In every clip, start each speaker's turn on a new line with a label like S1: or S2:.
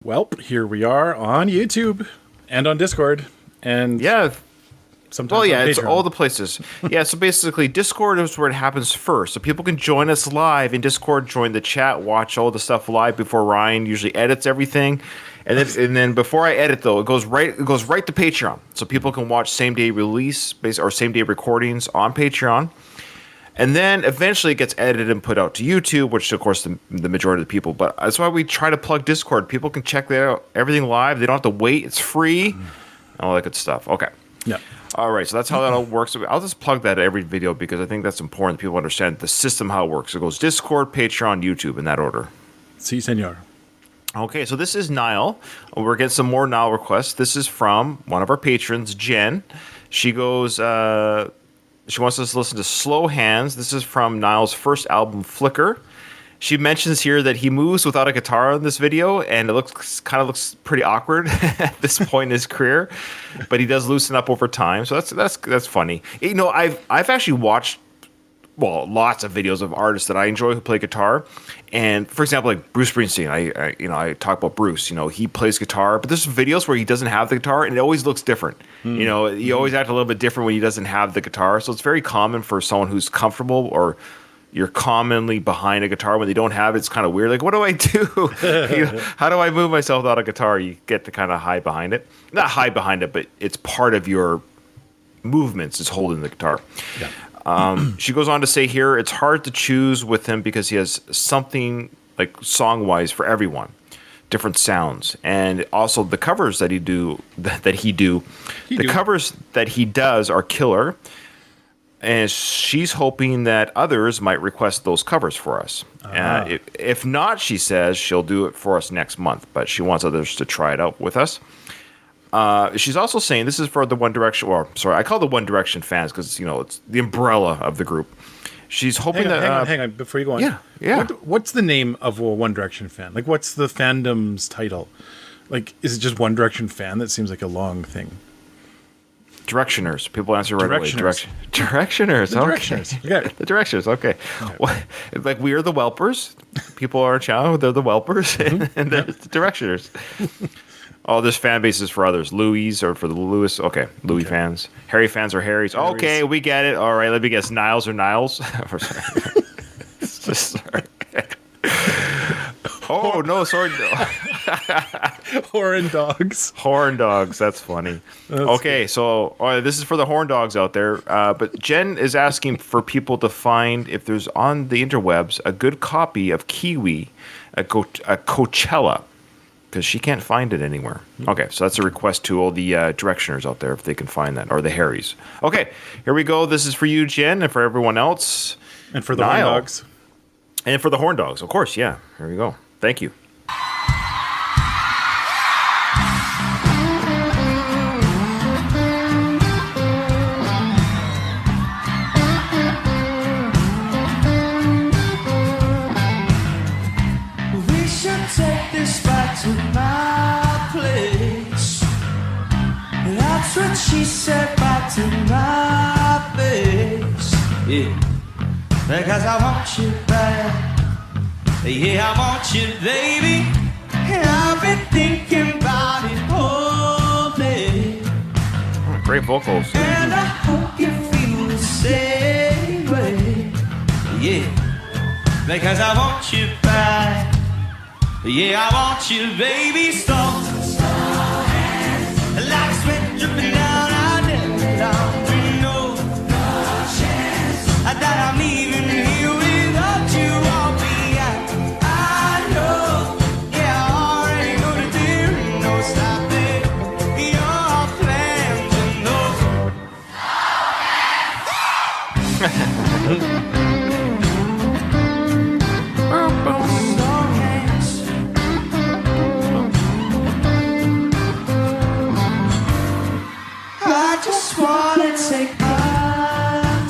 S1: Welp, here we are on YouTube and on Discord and sometimes
S2: well, yeah,
S1: on
S2: it's
S1: Patreon.
S2: all the places. Yeah, so basically Discord is where it happens first. So people can join us live in Discord, join the chat, watch all the stuff live before Ryan usually edits everything. And then before I edit though, it goes right to Patreon. So people can watch same day release or same day recordings on Patreon. And then eventually it gets edited and put out to YouTube, which of course the majority of the people. But that's why we try to plug Discord. People can check out everything live. They don't have to wait. It's free. All that good stuff. Okay.
S1: Yeah.
S2: All right. So that's how that all works. I'll just plug that at every video because I think that's important. People understand the system, how it works. It goes Discord, Patreon, YouTube in that order.
S1: Si, senor.
S2: Okay. So this is Niall. We're getting some more Niall requests. This is from one of our patrons, Jen. She goes... She wants us to listen to Slow Hands. This is from Niall's first album, Flicker. She mentions here that he moves without a guitar in this video, and it looks pretty awkward at this point in his career. But he does loosen up over time, so that's funny. You know, I've actually watched lots of videos of artists that I enjoy who play guitar. And for example, like Bruce Springsteen, I talk about Bruce. You know, he plays guitar, but there's videos where he doesn't have the guitar, and it always looks different. You know, he always act a little bit different when he doesn't have the guitar. So it's very common for someone who's comfortable, or you're commonly behind a guitar when they don't have it. It's kind of weird. Like, what do I do? How do I move myself without a guitar? You get to kind of hide behind it. Not hide behind it, but it's part of your movements is holding the guitar. Yeah. She goes on to say here, it's hard to choose with him because he has something like song-wise for everyone, different sounds, and also the covers that he covers that he does are killer. And she's hoping that others might request those covers for us. If not, she says she'll do it for us next month, but she wants others to try it out with us. She's also saying this is for the One Direction. Or sorry, I call the One Direction fans because it's the umbrella of the group. She's hoping
S1: hang on, before you go on.
S2: Yeah.
S1: What's the name of a One Direction fan? Like, what's the fandom's title? Like, is it just One Direction fan? That seems like a long thing.
S2: Directioners. People answer right away. Directioners.
S1: The
S2: Okay.
S1: Directioners. Yeah.
S2: The Directioners. Okay. Well, like we are the Welpers. People are channel. They're the Welpers, and they're the Directioners. Oh, there's fan bases for others. Louis or for the Louis. Okay, Louis fans. Harry fans are Harrys. Okay, we get it. All right, let me guess. Niles or Niles? Sorry. Oh, no, sorry.
S1: Horan dogs.
S2: Horn dogs. That's funny. Okay, so this is for the horn dogs out there. But Jen is asking for people to find, if there's on the interwebs, a good copy of Kiwi at Coachella, because she can't find it anywhere. Okay, so that's a request to all the Directioners out there, if they can find that, or the Harrys. Okay, here we go. This is for you, Jen, and for everyone else.
S1: And for the horn dogs.
S2: And for the horn dogs, of course, yeah. Here we go. Thank you.
S3: We should take this back to my place. That's what she said, back to my face. Yeah, because I want you back. Yeah, I want you, baby. I've been thinking about it all day.
S2: Great vocals.
S3: And I hope you feel the same way. Yeah, because I want you back. Yeah, I want you, baby. Slow hands, like sweat dripping down. I never dreamed no chance that I'm leaving here without you. I'll be out. I know, yeah, I already know that there ain't no stopping your plans and I just wanna take my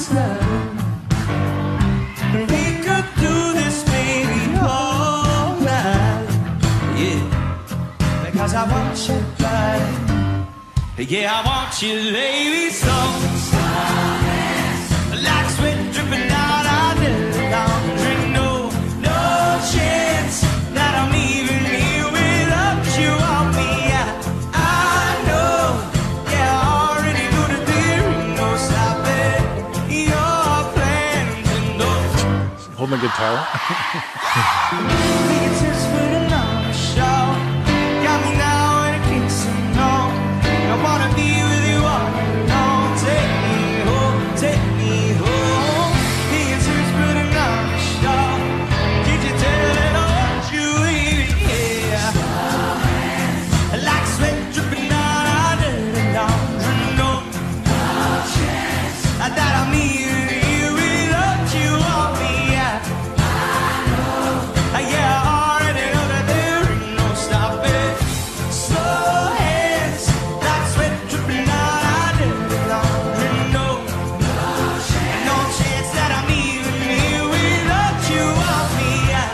S3: time. We could do this maybe all night. Yeah, because I want you back. Yeah, I want you, lady. So like sweat dripping down. I never drink no chance that I'm leaving here without you.
S1: holding the guitar.
S3: Fingertips putting on a show. Got me now and I can't say no. I wanna be with you all alone. Take me home, take me home. Fingertips putting on a show. Did you tell it all, Julie? Yeah. Like sweat dripping on our dirty laundry. No chance that I'm near you without you on me. Yeah. Yeah, I already know that there ain't no stopping. Slow hands, like sweat dripping on our dirty laundry. No chance that I'm even here without you on me. Yeah,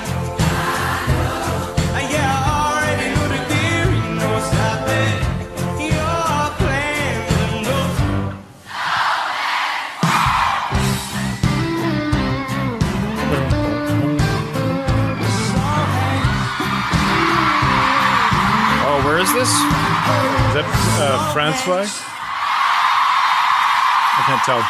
S3: I already know that there ain't no stopping your plans. No.
S2: Oh, where is this?
S1: Is that France flag? I can't tell.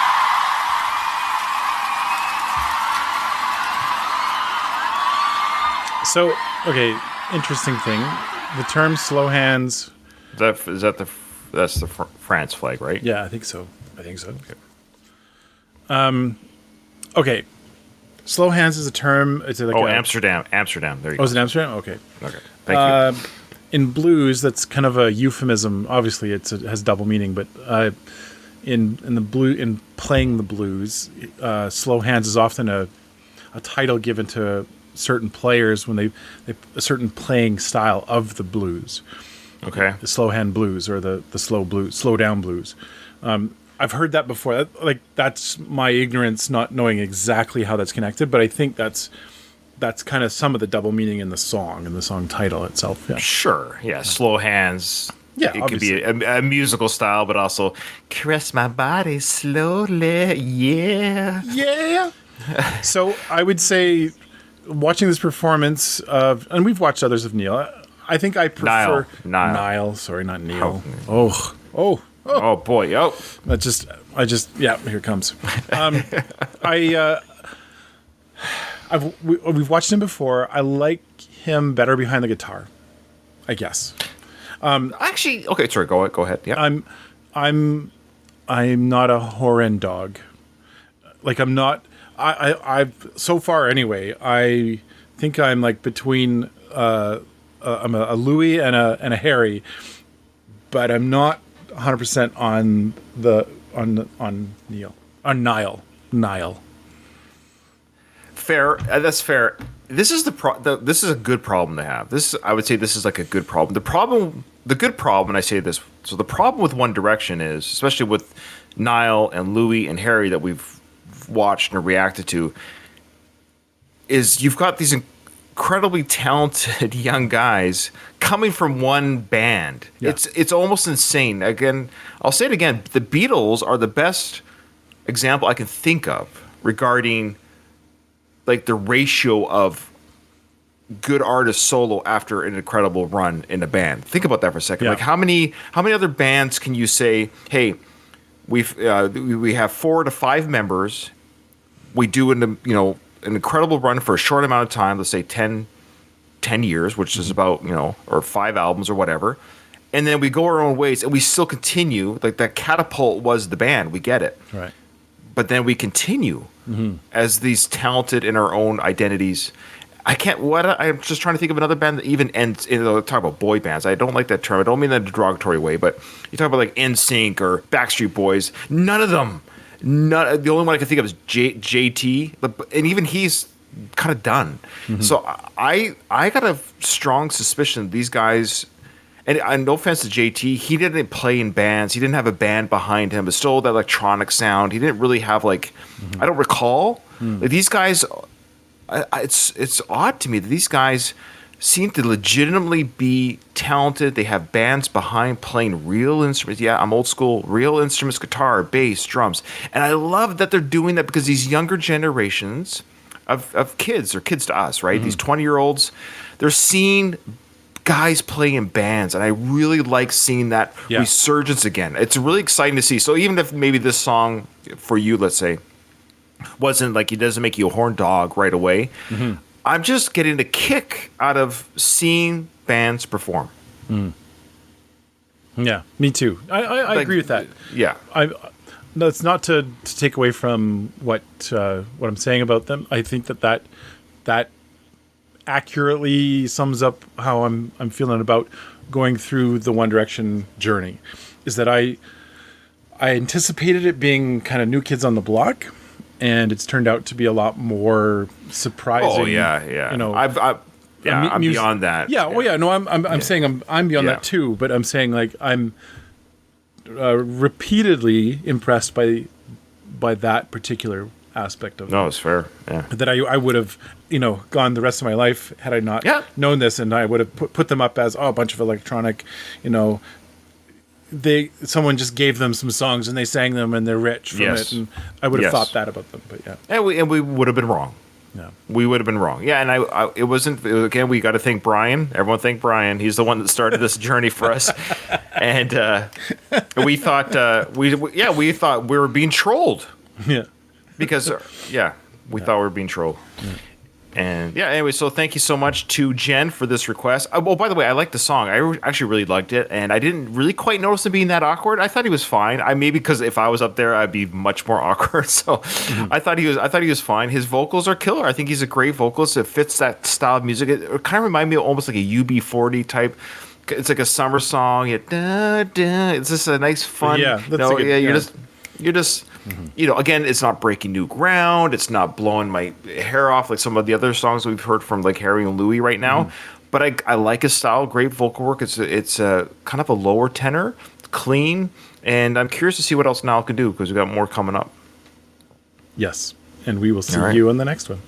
S1: So, okay, interesting thing. The term slow hands.
S2: That's the France flag, right?
S1: Yeah, I think so. Okay. Slow hands is a term. It's like
S2: Amsterdam. There you
S1: Oh,
S2: go.
S1: is it Amsterdam? Okay.
S2: Okay. Thank you.
S1: In blues, that's kind of a euphemism. Obviously, it has double meaning, but in playing the blues, slow hands is often a title given to certain players when they a certain playing style of the blues.
S2: Okay.
S1: The slow hand blues or the slow down blues. I've heard that before. That's my ignorance, not knowing exactly how that's connected, but I think that's kind of some of the double meaning in the song title itself. Yeah.
S2: Sure. Yeah. Slow hands.
S1: Yeah,
S2: It could be a musical style, but also caress my body slowly. Yeah.
S1: Yeah. So I would say, watching this performance of, and we've watched others of Neil. I think I prefer
S2: Niall.
S1: Sorry, not Neil. Oh,
S2: Boy. Oh.
S1: Yeah. Here it comes. We've watched him before. I like him better behind the guitar, I guess.
S2: Actually, okay. Sorry. Go ahead. Yeah.
S1: I'm not a Horan dog. Like, I'm not. I've so far anyway. I think I'm like between. I'm a Louis and a Harry, but I'm not 100% on Niall.
S2: Fair. That's fair. This is this is a good problem to have. I would say this is like a good problem. The good problem, and I say this. So the problem with One Direction is, especially with Niall and Louis and Harry that we've watched and reacted to, is you've got these incredibly talented young guys coming from one band.
S1: Yeah.
S2: It's almost insane. Again, I'll say it again. The Beatles are the best example I can think of regarding like the ratio of good artists solo after an incredible run in a band. Think about that for a second.
S1: Yeah.
S2: Like how many other bands can you say, hey, we have 4 to 5 members, we do an incredible run for a short amount of time, let's say 10 years, which is about, or 5 albums or whatever. And then we go our own ways and we still continue. Like that catapult was the band. We get it.
S1: Right.
S2: But then we continue as these talented in our own identities. I'm just trying to think of another band that even ends, talk about boy bands. I don't like that term. I don't mean that in a derogatory way, but you talk about like NSYNC or Backstreet Boys. None of them. The only one I can think of is JT, and even he's kind of done. So I got a strong suspicion these guys, and no offense to JT, he didn't play in bands. He didn't have a band behind him. It's still that electronic sound. He didn't really have I don't recall. Like these guys, it's odd to me that these guys seem to legitimately be talented. They have bands behind playing real instruments. Yeah, I'm old school. Real instruments, guitar, bass, drums. And I love that they're doing that because these younger generations of kids, or kids to us, right? These 20-year-olds, they're seeing guys play in bands. And I really like seeing that resurgence again. It's really exciting to see. So even if maybe this song for you, let's say, wasn't like, it doesn't make you a horn dog right away. I'm just getting a kick out of seeing bands perform.
S1: Yeah, me too. I agree with that.
S2: Yeah.
S1: No, it's not to take away from what I'm saying about them. I think that accurately sums up how I'm feeling about going through the One Direction journey. Is that I anticipated it being kind of New Kids on the Block, and it's turned out to be a lot more surprising.
S2: Oh yeah.
S1: You know,
S2: I'm beyond that.
S1: Yeah. Well, yeah. No, I'm saying I'm beyond that too. But I'm saying like I'm repeatedly impressed by that particular aspect of
S2: No, it's fair. Yeah.
S1: that I would have gone the rest of my life had I not known this, and I would have put them up as a bunch of electronic, someone just gave them some songs and they sang them and they're rich from it, and I would have thought that about them. But yeah,
S2: and we would have been wrong.
S1: Yeah.
S2: We would have been wrong. Yeah, and it wasn't, again, we got to thank Brian. Everyone thank Brian. He's the one that started this journey for us. And we thought we thought we were being trolled.
S1: Yeah.
S2: Because we thought we were being trolled. Yeah. And anyway, so thank you so much to Jen for this request. Oh, by the way, I liked the song. I actually really liked it, and I didn't really quite notice him being that awkward. I thought he was fine. Maybe because if I was up there, I'd be much more awkward. So I thought he was fine. His vocals are killer. I think he's a great vocalist. It fits that style of music. It kind of reminded me of almost like a UB40 type. It's like a summer song. It's just a nice fun.
S1: Yeah,
S2: you're just. Again, it's not breaking new ground. It's not blowing my hair off like some of the other songs we've heard from like Harry and Louis right now. But I like his style. Great vocal work. It's kind of a lower tenor, clean, and I'm curious to see what else Niall can do because we got more coming up.
S1: Yes, and we will see you in the next one.